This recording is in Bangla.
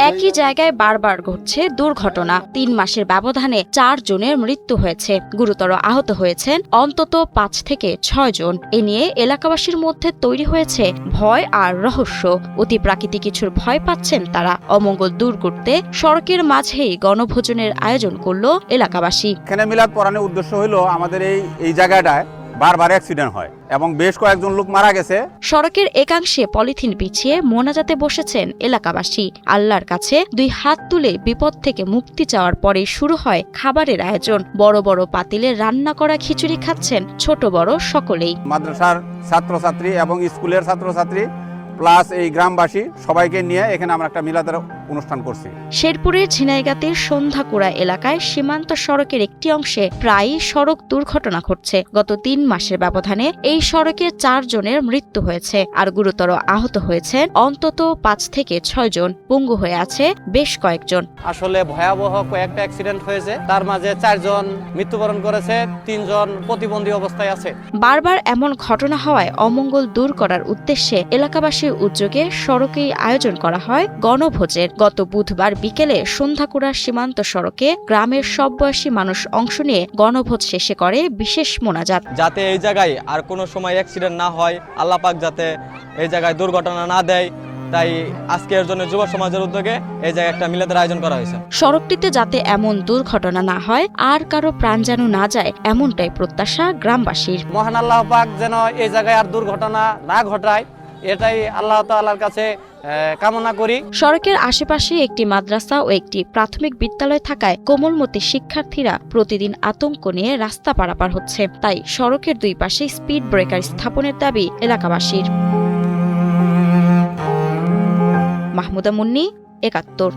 একই জায়গায় বারবার ঘটছে দুর্ঘটনা। ৩ মাসের ব্যবধানে 4 জনের মৃত্যু হয়েছে, গুরুতর আহত হয়েছেন অন্তত 5 থেকে 6 জন। এ নিয়ে এলাকাবাসীর মধ্যে তৈরি হয়েছে ভয় আর রহস্য। অতি প্রাকৃতিক কিছুর ভয় পাচ্ছেন তারা। অমঙ্গল দূর করতে সড়কের মাঝেই গণভোজনের আয়োজন করল এলাকাবাসী। এখানে মিলাদ পড়ানোর উদ্দেশ্য হলো আমাদের এই জায়গাটায় বারবার অ্যাক্সিডেন্ট হয় এবং বেশ কয়েকজন লোক মারা গেছে। সড়কের একাংশে পলিথিন বিছিয়ে মোনাজাতে বসেছেন এলাকাবাসী। আল্লাহর কাছে 2 হাত তুলে বিপদ থেকে মুক্তি চাওয়ার পরে শুরু হয় খাবারের আয়োজন। বড় বড় পাতিলে রান্না করা খিচুড়ি খাচ্ছেন ছোট বড় সকলেই। মাদ্রাসার ছাত্রছাত্রী এবং স্কুলের ছাত্রছাত্রী প্লাস এই গ্রামবাসী সবাইকে নিয়ে এখানে আমরা একটা মিলাদের অনুষ্ঠান করছি। শেরপুরের ঝিনাইগাতির সন্ধ্যাকুড়া এলাকায় সীমান্ত সড়কের একটি অংশে প্রায়ই সড়ক দুর্ঘটনা ঘটছে। গত 3 মাসের ব্যবধানে এই সড়কে 4 জনের মৃত্যু হয়েছে, আর গুরুতর আহত হয়েছেন অন্তত 5 থেকে 6 জন। পঙ্গু হয়ে আছে বেশ কয়েকজন। আসলে ভয়াবহ কয়েকটা অ্যাক্সিডেন্ট হয়েছে, তার মাঝে 4 জন মৃত্যুবরণ করেছে, 3 জন প্রতিবন্ধী অবস্থায় আছে। বারবার এমন ঘটনা হওয়ায় অমঙ্গল দূর করার উদ্দেশ্যে এলাকাবাসীর উদ্যোগে সড়কেই আয়োজন করা হয় গণভোজের। গত বুধবার বিকেলে সন্ধ্যাকুড়া সীমান্ত সড়কে গ্রামের সব বয়সী মানুষ অংশ নিয়ে গণভোজ শেষে করে বিশেষ মোনাজাত। যাতে এই জায়গায় আর কোনো সময় অ্যাক্সিডেন্ট না হয়, আল্লাহ পাক যাতে এই জায়গায় দুর্ঘটনা না দেয়, তাই আজকে এর জন্য যুব সমাজের উদ্যোগে এই জায়গায় একটা মিলাদের আয়োজন করা হয়েছে। সড়কটিতে যাতে এমন দুর্ঘটনা না হয়, আর কারো প্রাণ যেন না যায়, এমনটাই প্রত্যাশা গ্রামবাসীর। মহান আল্লাহ পাক যেন এই জায়গায় আর দুর্ঘটনা না ঘটায়, এটাই আল্লাহ তাআলার কাছে কামনা করি। সড়কের আশেপাশে একটি মাদ্রাসা ও একটি প্রাথমিক বিদ্যালয় থাকায় কোমলমতি শিক্ষার্থীরা প্রতিদিন আতঙ্ক নিয়ে রাস্তা পারাপার হচ্ছে। তাই সড়কের 2 পাশে স্পিড ব্রেকার স্থাপনের দাবি এলাকাবাসীর। মাহমুদা মুন্নি, ৭১।